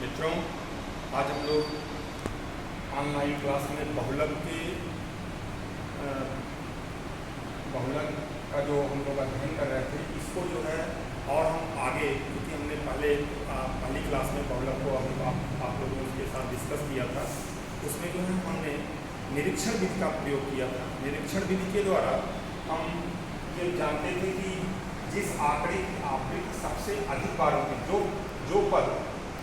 मित्रों, आज हम लोग ऑनलाइन क्लास में बहुलक का जो हम लोग अध्ययन कर रहे थे, इसको जो है और हम आगे, क्योंकि हमने पहली क्लास में बहुलक को आप लोगों के साथ डिस्कस किया था, उसमें जो है हमने निरीक्षण विधि का प्रयोग किया था। निरीक्षण विधि के द्वारा हम ये जानते थे कि जिस आंकड़े की आवृत्ति सबसे अधिक बार होती, जो पद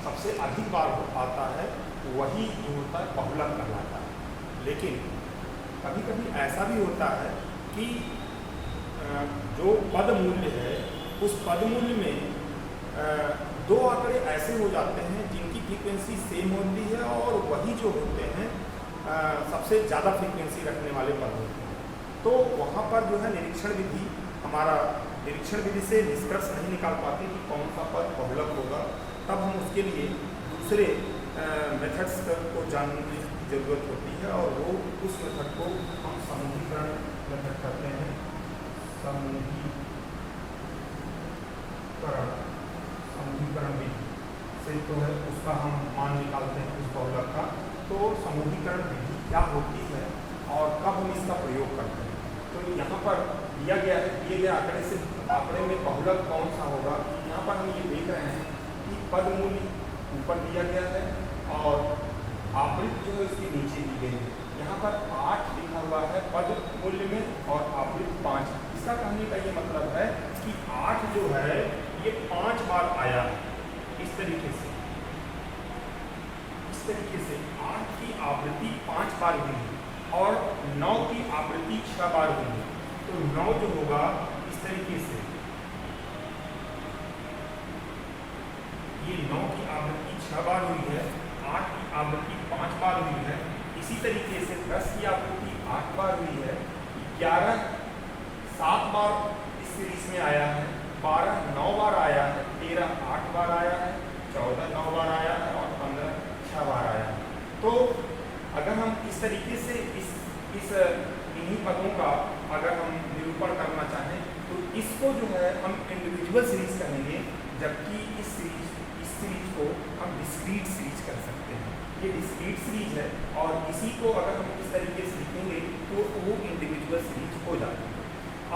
सबसे अधिक बार आता है, वही जो होता है बहुलक कहलाता है। लेकिन कभी कभी ऐसा भी होता है कि जो पद मूल्य है, उस पद मूल्य में दो आंकड़े ऐसे हो जाते हैं जिनकी फ्रीक्वेंसी सेम होती है और वही जो होते हैं सबसे ज़्यादा फ्रीक्वेंसी रखने वाले पद होते हैं। तो वहाँ पर जो है निरीक्षण विधि से निष्कर्ष नहीं निकाल पाते कि कौन सा पद बहुलक होगा। तब हम उसके लिए दूसरे मेथड्स को जानने की ज़रूरत होती है, और वो उस मेथड को हम समूहीकरण मेथड करते हैं। समूहीकरण विधि से तो है उसका हम मान निकालते हैं उस बहुलक का। तो समूहीकरण विधि क्या होती है और कब हम इसका प्रयोग करते हैं, तो यहाँ पर दिए गए आंकड़े में बहुलक कौन सा होगा। यहाँ पर हम ये देख रहे हैं कि पद मूल्य ऊपर दिया गया है और आवृत्ति जो है उसके नीचे दी गई है। यहाँ पर 8 लिखा हुआ है पद मूल्य में और आवृत्ति 5। इसका कहने का ये मतलब है कि 8 जो है ये 5 बार आया है। इस तरीके से 8 की आवृत्ति 5 बार हुई है और 9 की आवृत्ति 6 बार हुई है। तो 9 जो होगा इस तरीके से, ये 9 की आवृत्ति 6 बार हुई है, 8 की आवृत्ति 5 बार हुई है। इसी तरीके से 10 की आवृत्ति 8 बार हुई है, 11 7 बार इस सीरीज में आया है, 12 9 बार आया है, 13 8 बार आया है, 14 9 बार आया है और 15 6 बार आया है। तो अगर हम इस तरीके से इन्हीं पदों का अगर हम निरूपण करना चाहें तो इसको जो है हम इंडिविजुअल सीरीज कहेंगे, जबकि इस सीरीज को हम डिस्क्रीट सीरीज कर सकते हैं। ये डिस्क्रीट सीरीज है और इसी को अगर हम इस तरीके से लिखेंगे तो वो इंडिविजुअल सीरीज हो जाती है।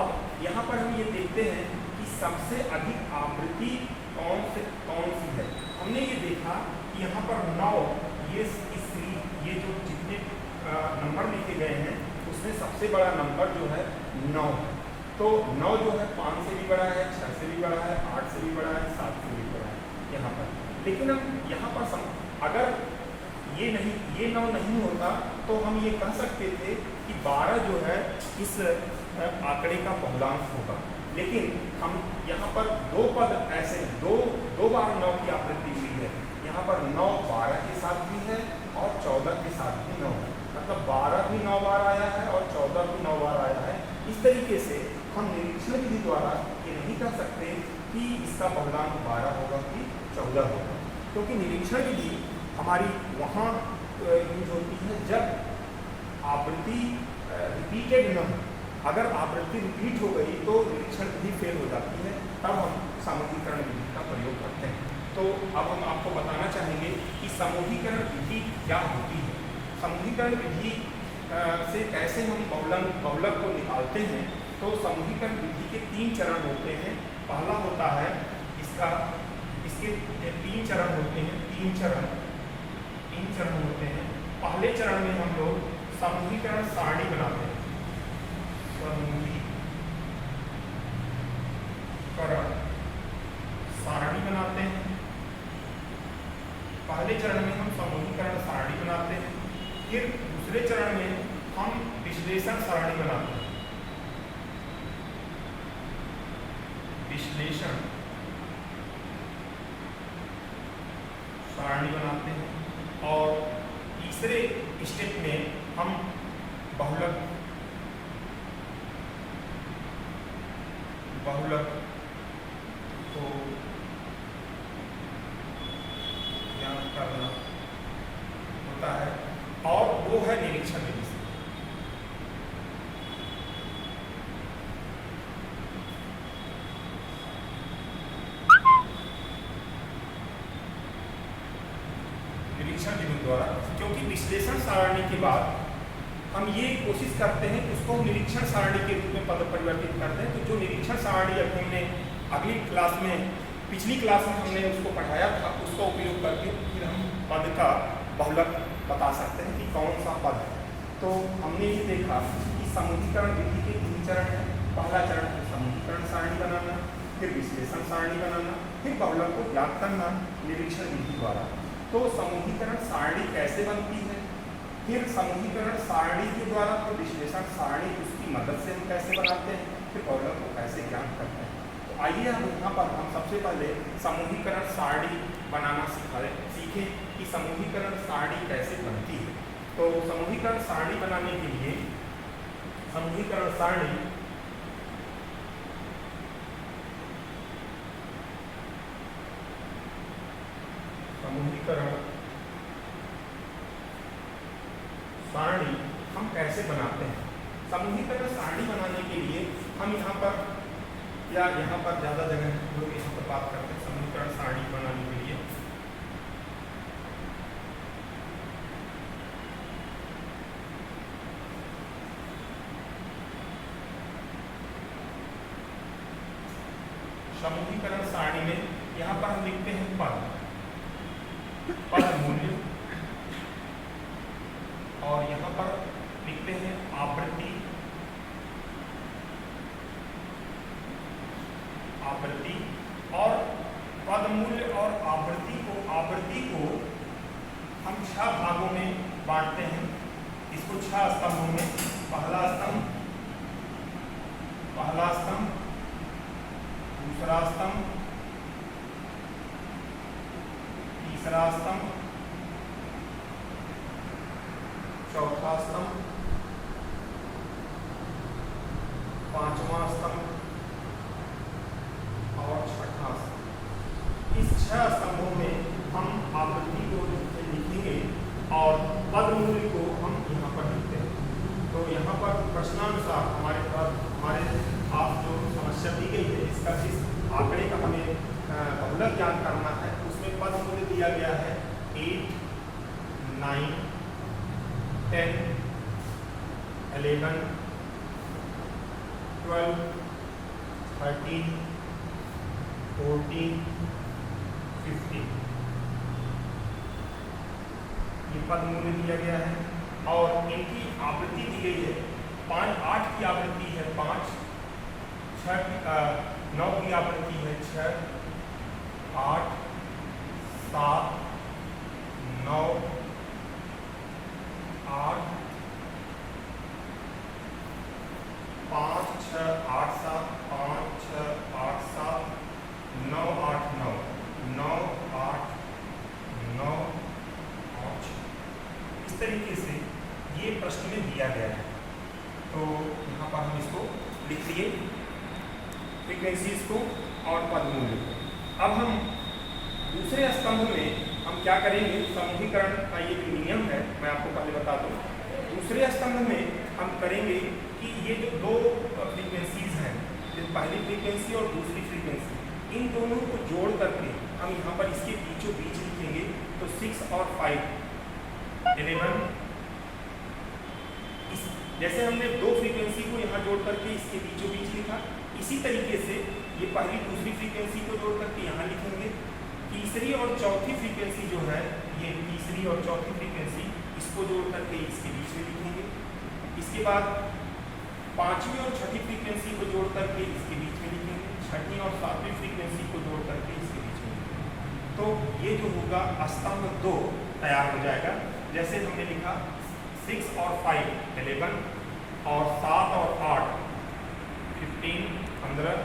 अब यहाँ पर हम ये देखते हैं कि सबसे अधिक आवृत्ति कौन सी है। हमने ये देखा कि यहाँ पर 9, ये जो जितने नंबर लिखे गए हैं उसमें सबसे बड़ा नंबर जो है 9 है। तो 9 जो है 5 से भी बड़ा है, 6 से भी बड़ा है, 8 से भी बड़ा है, 7 से भी बड़ा है यहाँ पर। लेकिन हम यहाँ पर अगर ये 9 नहीं होता तो हम ये कह सकते थे कि 12 जो है इस आंकड़े का बहुलांश होगा। लेकिन हम यहाँ पर दो पद ऐसे दो बार 9 की आवृत्ति हुई है। यहाँ पर 9 12 के साथ भी है और 14 के साथ भी 9 है, मतलब 12 भी 9 बार आया है और 14 भी 9 बार आया है। इस तरीके से हम निरीक्षण विधि द्वारा ये नहीं कह सकते कि इसका बहुलांक 12 होगा कि 14 होगा, क्योंकि निरीक्षण विधि हमारी वहाँ यूज होती है जब आवृत्ति रिपीटेड न हो। अगर आवृत्ति रिपीट हो गई तो निरीक्षण विधि फेल हो जाती है, तब हम समूहीकरण विधि का प्रयोग करते हैं। तो अब हम आपको बताना चाहेंगे कि समूहीकरण विधि क्या होती है। समूहीकरण विधि से कैसे हम बहुलक को निकालते हैं। तो समूहीकरण विधि के 3 चरण होते हैं। पहला होता है इसके 3 चरण होते हैं। 3 चरण होते हैं। पहले चरण में हम लोग समूहीकरण सारणी बनाते हैं। सारणी बनाते हैं। पहले चरण में हम समूहीकरण सारणी बनाते हैं। फिर दूसरे चरण में हम विश्लेषण सारणी बनाते हैं। विश्लेषण सारणी बनाते हैं और तीसरे स्टेप में हम बहुलक को ज्ञात करना होता है, और वो है निरीक्षण विधि से। निरीक्षण बिंदु द्वारा, क्योंकि विश्लेषण सारणी के बाद हम ये कोशिश करते हैं कि उसको निरीक्षण सारणी के रूप में पद परिवर्तित करते हैं। तो जो निरीक्षण सारणी अभी हमने अगली क्लास में, पिछली क्लास में हमने उसको पढ़ाया था, उसका उपयोग करके फिर हम पद का बहुलक बता सकते हैं कि कौन सा पद है। तो हमने ये देखा कि समूहीकरण विधि के 3 चरण हैं। पहला चरण है समूहीकरण सारणी बनाना, फिर विश्लेषण सारणी बनाना, फिर बहुलक को ज्ञात करना निरीक्षण विधि द्वारा। तो समूहीकरण सारणी कैसे बनती है, फिर समूहीकरण सारणी के द्वारा फिर विश्लेषण सारणी उसकी मदद से हम कैसे बनाते हैं, फिर बहुलक को कैसे ज्ञात करते हैं। तो आइए हम यहाँ पर हम सबसे पहले समूहीकरण सारणी बनाना सीखें कि समूहीकरण सारणी कैसे बनती है। तो समूहीकरण सारणी बनाने के लिए समूहीकरण सारणी हम कैसे बनाते हैं। समूहीकरण सारणी बनाने के लिए हम यहाँ पर या यहाँ पर ज़्यादा जगह हम लोग यहाँ पर बात करते हैं समूहीकरण सारणी बनाने के लिए। समूहीकरण सारणी में यहाँ पर हम लिखते हैं पद मूल्य, और यहाँ पर लिखते हैं आवृत्ति, और पद मूल्य और आवृत्ति को हम 6 भागों में बांटते हैं। इसको 6 स्तंभों में, पहला स्तंभ, दूसरा स्तंभ, तीसरा स्तंभ, चौथा स्तंभ, पांचवा स्तंभ और छठा स्तंभ। इस 6 स्तंभों में हम आवृत्ति को लिखेंगे और पद मूल्य को हम यहाँ पर लिखते हैं। तो यहाँ पर प्रश्नानुसार हमारे आप जो समस्या दी गई है, इसका जिस आंकड़े का हमें बहुलक ज्ञात करना है, उसमें पद मूल्य दिया गया है 8, 9, 10, 11, 12, 13, 14, 15 ये पद मूल्य दिया गया है। और इनकी आवृत्ति दी गई है 8 की आवृत्ति है 5, 9 की आवृत्ति है 6, 8, 7, 9, 8, 5, 6, 8, 7, 5, 6, 8, 7, 9, 8, 9, 9, 8, 9 और 6। इस तरीके से ये प्रश्न में दिया गया है। तो यहाँ पर हम इसको लिख लिए, फ्रीक्वेंसीज को और पद मूल्य को। अब हम दूसरे स्तंभ में हम क्या करेंगे, समूहीकरण का ये जो नियम है मैं आपको पहले बता दूं। दूसरे स्तंभ में हम करेंगे कि ये जो 2 फ्रीक्वेंसीज हैं, पहली फ्रीक्वेंसी और दूसरी फ्रीक्वेंसी, इन दोनों को जोड़ करके हम यहाँ पर इसके बीचों बीच लिखेंगे। तो 6 और 5, 11। जैसे हमने 2 फ्रीक्वेंसी को यहाँ जोड़ करके इसके बीचों बीच लिखा, इसी तरीके से ये पहली दूसरी फ्रीक्वेंसी को जोड़ करके यहाँ लिखेंगे। तीसरी और चौथी फ्रीक्वेंसी जो है, ये तीसरी और चौथी फ्रीक्वेंसी, इसको जोड़ करके इसके बीच में लिखेंगे। इसके बाद 5वीं और 6ठी फ्रीक्वेंसी को जोड़ करके इसके बीच में लिखेंगे। 6ठी और 7वीं फ्रीक्वेंसी को जोड़ करके इसके बीच में लिखेंगे। तो ये जो होगा स्तंभ 2 तैयार हो जाएगा। जैसे हमने लिखा 6 और 5 11, और 7 और 8 15, 15।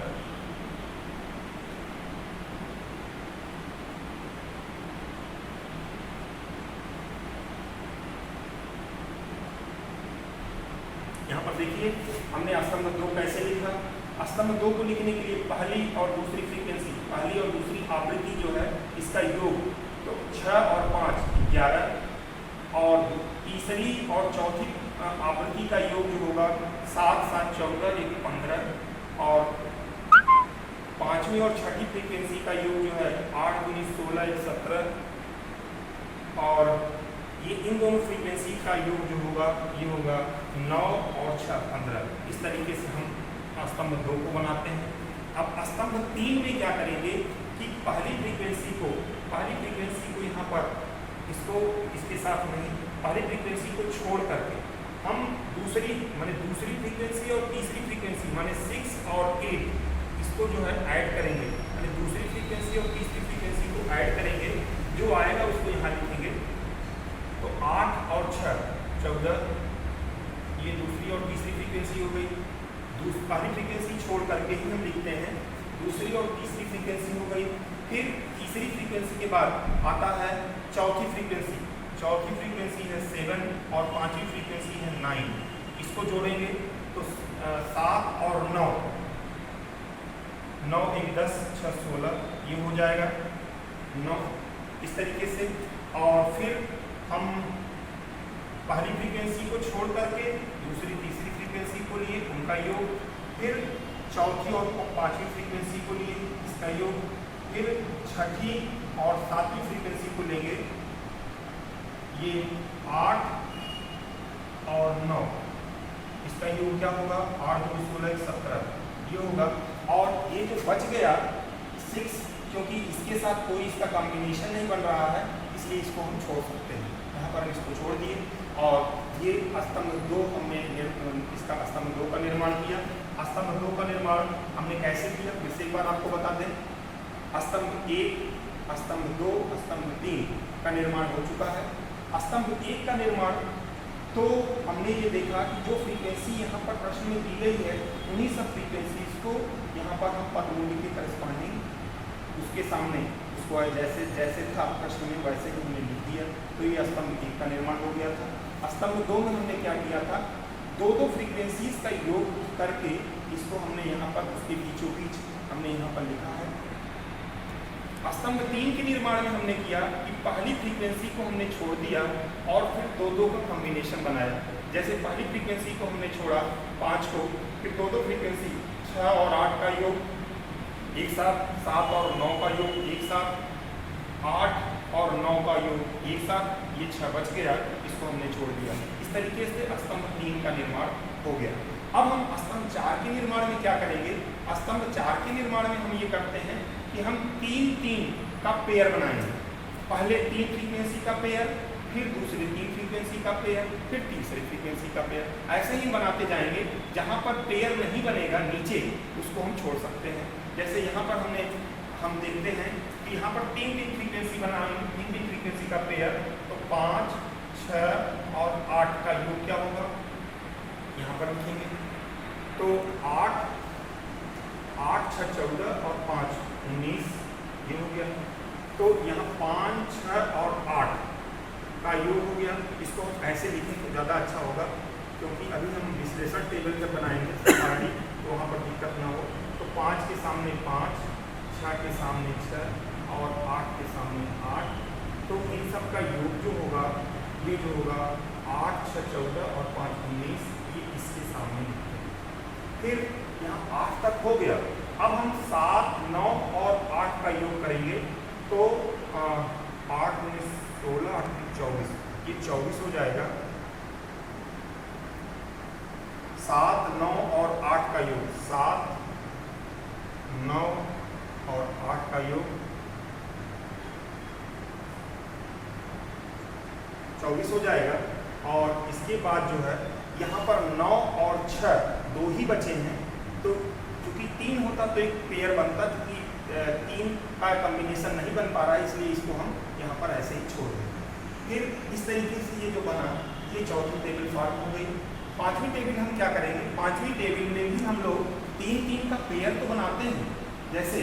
यहाँ पर देखिए हमने स्तंभ 2 कैसे लिखा। स्तंभ 2 को लिखने के लिए पहली और दूसरी फ्रीक्वेंसी, पहली और दूसरी आवृत्ति जो है इसका योग, तो 6 और 5 11, और तीसरी और चौथी आवृत्ति का योग जो होगा 7 7 14 1 15, और 5वीं और 6ठी फ्रीक्वेंसी का योग जो है 8 × 16 1 17, और ये इन दोनों फ्रीक्वेंसी का योग जो होगा ये होगा 9 और 6 15। इस तरीके से हम स्तंभ 2 को बनाते हैं। अब स्तंभ 3 में क्या करेंगे कि पहली फ्रीक्वेंसी को यहाँ पर इसको इसके साथ नहीं, पहली फ्रीक्वेंसी को छोड़ करके हम दूसरी फ्रीक्वेंसी और तीसरी फ्रीक्वेंसी माने 6 और 8 इसको जो है ऐड करेंगे, यानी दूसरी फ्रीक्वेंसी और तीसरी फ्रीक्वेंसी को ऐड करेंगे, जो आएगा उसको यहाँ लिखेंगे। तो 8 और 6 14, ये दूसरी और तीसरी फ्रीक्वेंसी हो गई। पहली फ्रीक्वेंसी छोड़ करके ही हम लिखते हैं, दूसरी और तीसरी फ्रीक्वेंसी हो गई। फिर तीसरी फ्रीक्वेंसी के बाद आता है चौथी फ्रीक्वेंसी है 7 और पांचवी फ्रीक्वेंसी है 9। इसको जोड़ेंगे तो 7 और 9 1 10 6 16 ये हो जाएगा 9 इस तरीके से। और फिर हम पहली फ्रीक्वेंसी को छोड़ करके दूसरी तीसरी फ्रीक्वेंसी को लिए उनका योग, फिर चौथी और पांचवी फ्रीक्वेंसी को लिए इसका योग, फिर छठी और सातवीं फ्रीक्वेंसी को लेंगे, ये 8 और 9 इसका योग क्या होगा 8 2 16 17 ये होगा। और ये जो बच गया 6, क्योंकि इसके साथ कोई इसका कॉम्बिनेशन नहीं बन रहा है इसलिए इसको हम छोड़ सकते हैं, यहाँ पर हम इसको छोड़ दिए। और ये स्तंभ 2 हमने इसका स्तंभ 2 का निर्माण किया। स्तंभ 2 का निर्माण हमने कैसे किया फिर से एक बार आपको बता दें। स्तंभ 1, स्तंभ 2, स्तंभ 3 का निर्माण हो चुका है। स्तंभ 1 का निर्माण तो हमने ये देखा कि जो फ्रीक्वेंसी यहाँ पर प्रश्न में दी गई है उन्हीं सब फ्रीक्वेंसीज को यहाँ पर हम पदमूल्य के करस्पॉन्डिंग उसके सामने उसको जैसे जैसे था प्रश्न में वैसे ही हमने लिख दिया। तो ये स्तंभ 1 का निर्माण हो गया था। स्तंभ 2 में हमने क्या किया था, दो फ्रीक्वेंसीज का योग करके इसको हमने यहाँ पर उसके बीचों बीच हमने यहाँ पर लिखा है। स्तंभ 3 के निर्माण में हमने किया कि पहली फ्रीक्वेंसी को हमने छोड़ दिया और फिर दो का कॉम्बिनेशन बनाया। जैसे पहली फ्रीक्वेंसी को हमने छोड़ा 5 को, फिर दो फ्रीक्वेंसी 6 और 8 का योग एक साथ, 7 और 9 का योग एक साथ, 8 और 9 का योग एक साथ, ये 6 बच गया, इसको हमने छोड़ दिया। इस तरीके से स्तंभ 3 का निर्माण हो गया। अब हम स्तंभ 4 के निर्माण में क्या करेंगे, स्तंभ 4 के निर्माण में हम ये करते हैं कि हम 3-3 का पेयर बनाएंगे। पहले 3 फ्रीक्वेंसी का पेयर, फिर दूसरी 3 फ्रीक्वेंसी का पेयर, फिर तीसरी फ्रीक्वेंसी का पेयर, ऐसे ही बनाते जाएंगे। जहाँ पर पेयर नहीं बनेगा नीचे उसको हम छोड़ सकते हैं। जैसे यहाँ पर हम देखते हैं कि यहाँ पर 3 फ्रीक्वेंसी बनाएंगे, 3 फ्रीक्वेंसी का पेयर, तो 5, 6 और 8 का योग क्या होगा यहाँ पर लिखेंगे। तो 8 6 14 और 5 19 ये हो गया। तो यहाँ 5 6 और 8 का योग हो गया। इसको ऐसे लिखें तो ज़्यादा अच्छा होगा, क्योंकि अभी हम विश्लेषण टेबल जब बनाएंगे तो वहाँ पर दिक्कत ना हो। तो 5 के सामने 5, 6 के सामने 6 और 8 के सामने 8। तो इन सब का योग जो होगा ये जो होगा 8 6 14 और 5 19, ये इसके सामने लिखते हैं। फिर यहाँ 8 तक हो गया। अब हम 7 9 और 8 का योग करेंगे तो 8 19 16 8 24, ये 24 हो जाएगा। 7 9 और 8 का योग, 7 9 और 8 का योग 24 हो जाएगा। और इसके बाद जो है यहाँ पर 9 और 6 दो ही बचे हैं, तो क्योंकि 3 होता तो एक पेयर बनता, क्योंकि 3 का कॉम्बिनेशन नहीं बन पा रहा है, इसलिए इसको हम यहाँ पर ऐसे ही छोड़ देंगे। फिर इस तरीके से ये जो बना ये चौथी टेबल फॉर्म हो गई। पांचवी टेबल हम क्या करेंगे, पांचवी टेबल में भी हम लोग 3-3 का पेयर तो बनाते हैं। जैसे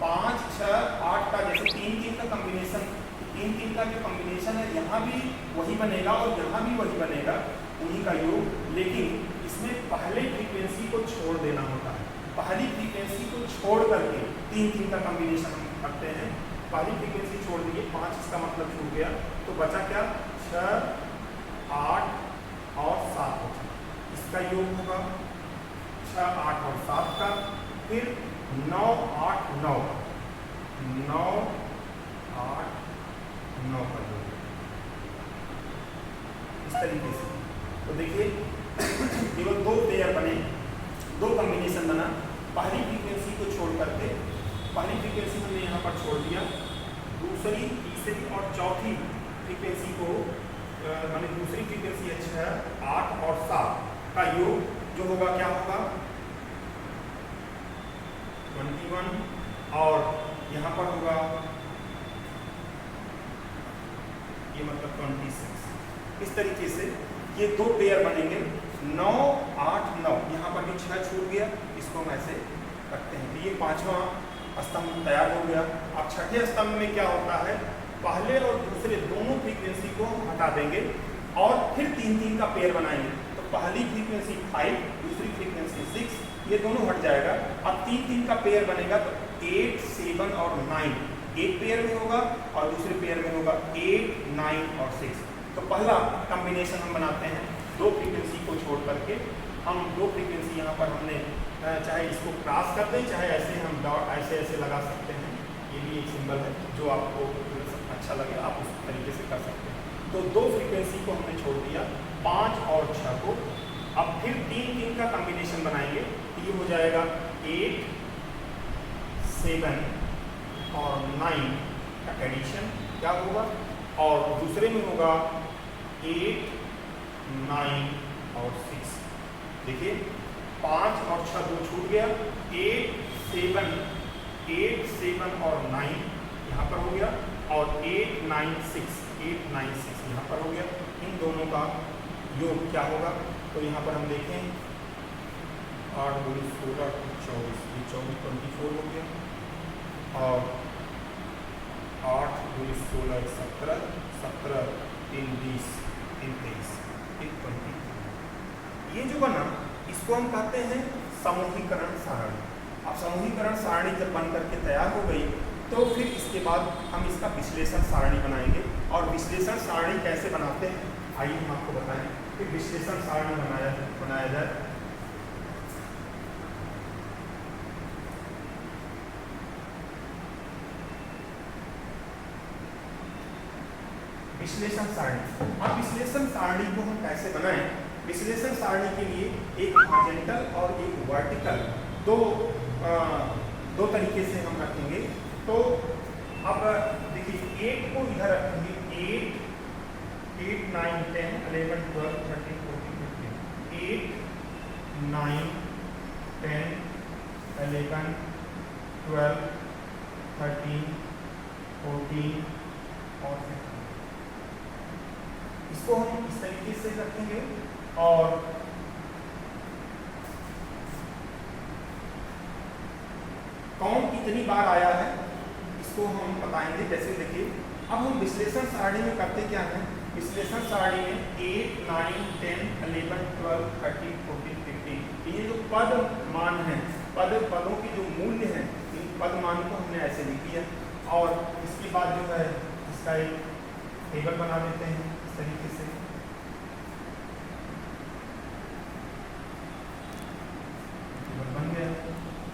5 6 8 का जैसे 3-3 का कॉम्बिनेशन, 3-3 का जो कॉम्बिनेशन है यहाँ भी वही बनेगा और यहाँ भी वही बनेगा, उन्हीं का योग। लेकिन इसमें पहले फ्रीक्वेंसी को छोड़ देना होता है। पहली फ्रीक्वेंसी को छोड़ करके 3-3 का कॉम्बिनेशन हम करते हैं। पहली फ्रीक्वेंसी छोड़ दिए, 5 इसका मतलब छूट गया, तो बचा क्या 6 8 और 7 बचा। इसका योग होगा 6 8 और 7 का। फिर 9 8 9 9 8 9 का योग, तरीके से। तो देखिए केवल 2 पेयर बने, 2 कॉम्बिनेशन बना। पहली फ्रीक्वेंसी को छोड़ करके, पहली फ्रीक्वेंसी हमने यहाँ पर छोड़ दिया, दूसरी, तीसरी और चौथी फ्रीक्वेंसी को माने दूसरी फ्रीक्वेंसी अच्छा है 8 और 7 का योग जो होगा क्या होगा 21 और यहाँ पर होगा ये मतलब 26। इस तरीके से ये 2 पेयर बनेंगे 9, 8, 9। यहाँ पर भी 6 छूट गया, इसको हम ऐसे रखते हैं। तो ये 5वां स्तंभ तैयार हो गया। अब छठे स्तंभ में क्या होता है, पहले और दूसरे दोनों फ्रीक्वेंसी को हटा देंगे और फिर 3-3 का पेयर बनाएंगे। तो पहली फ्रीक्वेंसी 5, दूसरी फ्रीक्वेंसी 6, ये दोनों हट जाएगा। अब 3-3 का पेयर बनेगा तो 8, 7 और 9 एक पेयर में होगा और दूसरे पेयर में होगा 8, 9 और 6। तो पहला कॉम्बिनेशन हम बनाते हैं 2 फ्रीक्वेंसी को छोड़ करके। हम 2 फ्रीक्वेंसी यहाँ पर हमने चाहे इसको क्रॉस कर दें, चाहे ऐसे हम डॉट ऐसे लगा सकते हैं। ये भी एक सिंबल है, जो आपको अच्छा लगे आप उस तरीके से कर सकते हैं। तो 2 फ्रीक्वेंसी को हमने छोड़ दिया, 5 और 6 को। अब फिर 3-3 का कॉम्बिनेशन बनाएंगे। ये हो जाएगा 8, 7 और 9 का एडिशन क्या होगा, और दूसरे में होगा 8, 9 और 6। देखिए 5 और 6 2 छूट गया, 8, 7 और 9 यहाँ पर हो गया, और 8, 9, 6 यहाँ पर हो गया। इन दोनों का योग क्या होगा, तो यहाँ पर हम देखें 8 2 16 24, ये 24 हो गया, और 8 2 16 17, 17 3 20 3 23 20। ये जो बना इसको हम कहते हैं समूहीकरण सारणी। अब समूहीकरण सारणी जब बन करके तैयार हो गई तो फिर इसके बाद हम इसका विश्लेषण सारणी बनाएंगे। और विश्लेषण सारणी कैसे बनाते हैं आइए हम आपको बताएं कि विश्लेषण सारणी बनाया जाए। विश्लेषण सारणी। अब विश्लेषण सारणी को हम कैसे बनाएं? विश्लेषण सारणी के लिए एक हॉरिजॉन्टल और एक वर्टिकल दो तरीके से हम रखेंगे। तो अब देखिए 8 को इधर रखेंगे, 8, 9, 10, 11, 12, 13, 14, 15। 8, 9, 10, 11, 12, 13, 14 और 15। इसको हम इस तरीके से रखेंगे। और कौन कितनी बार आया है इसको हम बताएंगे। जैसे देखिए अब हम विश्लेषण सारणी में करते क्या है, विश्लेषण सारणी में 8, 9, 10, 11, 12, 13, 14, 15 ये जो पद मान है, पदों के जो मूल्य हैं, इन पद मान को हमने ऐसे लिख दिया। और इसके बाद जो है इसका एक टेबल बना देते हैं इस तरीके से। बन गया।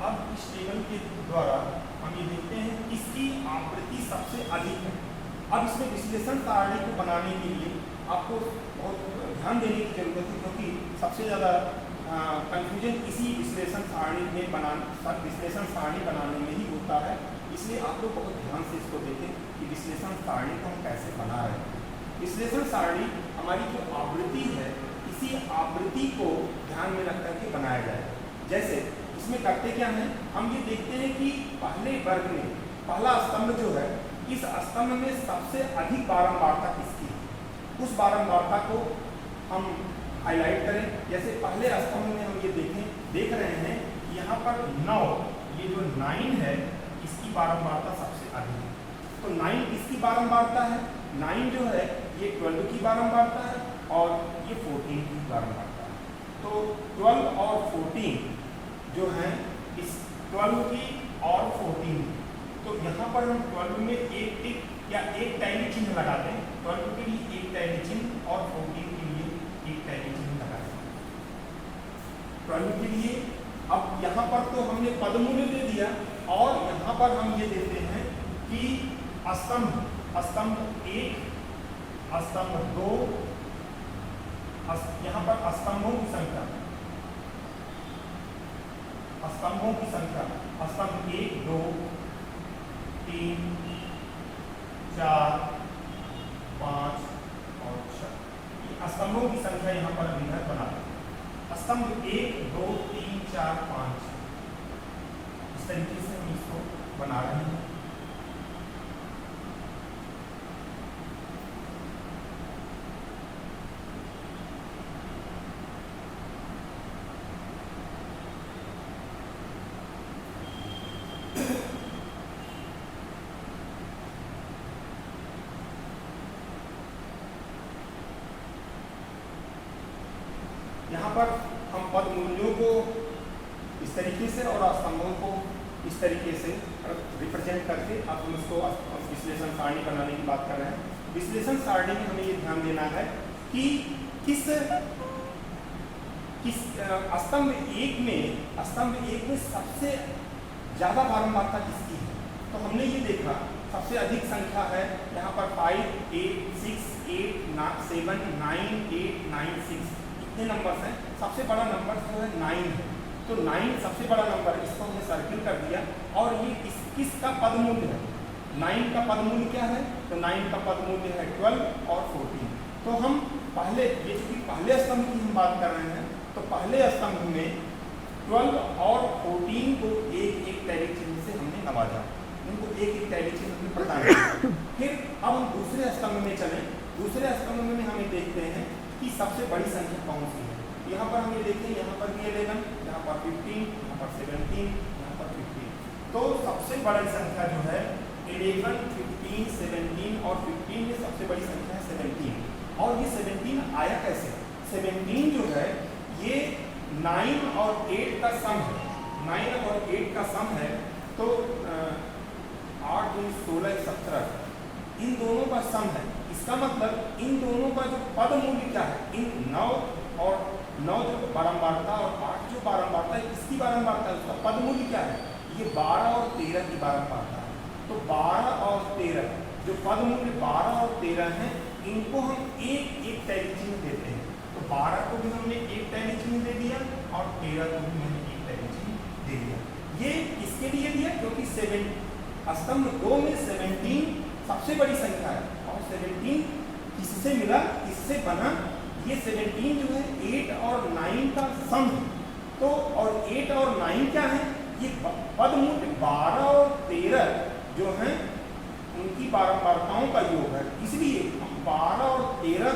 अब इस टेबल के द्वारा हम ये देखते हैं किसकी आवृत्ति सबसे अधिक है। अब इसमें विश्लेषण सारणी को बनाने के लिए आपको बहुत ध्यान देने की जरूरत है, क्योंकि सबसे ज़्यादा कंफ्यूजन इसी विश्लेषण सारणी बनाने में ही होता है। इसलिए आप लोग बहुत ध्यान से इसको देखें कि विश्लेषण सारणी को हम कैसे बना रहे हैं। विश्लेषण सारणी हमारी जो आवृत्ति है, इसी आवृत्ति को ध्यान में रख करके बनाया जाए। जैसे इसमें करते क्या है, हम ये देखते हैं कि पहले वर्ग में पहला स्तंभ जो है, इस स्तंभ में सबसे अधिक बारंबारता किसकी है, उस बारंबारता को हम हाईलाइट करें। जैसे पहले स्तंभ में हम ये देख रहे हैं यहाँ पर 9, ये जो 9 है इसकी बारंबारता सबसे अधिक है। तो 9 किसकी बारंबारता है, 9 जो है ये 12 की बारंबारता है और ये 14 की बारंबारता है। तो 12 और 14 जो है, इस 12 की और 14, तो यहाँ पर हम 12 में एक टिक या एक टैली चिन्ह लगाते हैं। 12 के लिए एक टैली चिन्ह और 14 के लिए एक टैली चिन्ह लगाते हैं। 12 के लिए अब यहाँ पर तो हमने पदमूल्य दे दिया, और यहाँ पर हम ये देते हैं कि स्तंभ 1, स्तंभ 2, यहाँ पर स्तंभों की संख्या, स्तंभों की संख्या, स्तंभ 1 2 3 4 5 और 6, स्तंभों की संख्या यहाँ पर अभी है बना रहे। स्तंभ 1 2 3 4 5 इस तरीके से हम इसको बना रहे हैं। यहाँ पर हम पद मूल्यों को इस तरीके से और स्तंभों को इस तरीके से रिप्रेजेंट करके अब हम इसको विश्लेषण सारणी बनाने की बात कर रहे हैं। विश्लेषण सारणी में हमें ये ध्यान देना है कि किस स्तंभ एक में सबसे ज़्यादा बारंबारता किसकी है। तो हमने ये देखा सबसे अधिक संख्या है यहाँ पर 5 8 6 8 7 9 8 9 6 इतने नंबर्स हैं। सबसे बड़ा नंबर जो है 9 है, तो 9 सबसे बड़ा नंबर, इसको हमने सर्किल कर दिया। और ये किसका पद मूल्य है, 9 का पद मूल्य क्या है, तो 9 का पद मूल्य है 12 और 14। तो हम पहले, ये चूंकि पहले स्तंभ की हम बात कर रहे हैं, तो पहले स्तंभ में 12 और 14 को एक एक टैली चिन्ह से हमने नवाजा, उनको एक एक टैली चिन्ह हमने प्रदान किया। फिर अब हम दूसरे स्तंभ में चलें। दूसरे स्तंभ में हमें देखते हैं कि सबसे बड़ी संख्या कौन सी है। यहाँ पर हमें देखते हैं, यहाँ पर भी 11, यहाँ पर 15, यहाँ पर 17, यहाँ पर 15। तो सबसे बड़ी संख्या जो है 11, 15, 17 और 15 में सबसे बड़ी संख्या है 17। और ये 17 आया कैसे, 17 जो है ये 9 और 8 का सम है, 9 और 8 का सम है। तो 8 2 16 17 इन दोनों का सम है। इसका मतलब इन दोनों का जो पद मूल्य क्या है, इन 9 और 9 जो बारंबारता और 8 जो बारंबारता है, इसकी बारंबारता है, उसका पद मूल्य क्या है, ये 12 और 13 की बारंबारता है। तो 12 और 13 जो पद मूल्य 12 और 13 हैं, इनको हम एक एक टैली चिन्ह देते हैं। तो 12 को भी हमने एक टैली चिन्ह दे दिया और 13 को भी हमने एक टैली चिन्ह दे दिया। ये किसके लिए दिया, क्योंकि स्तंभ 2 में 17 सबसे बड़ी संख्या है और 17 किससे मिला, किससे बना, ये 17 जो है 8 और 9 का सम है। तो और 8 और 9 क्या है, ये पद मूल्य 12 और 13 जो है उनकी बारंबारताओं का योग है। इसलिए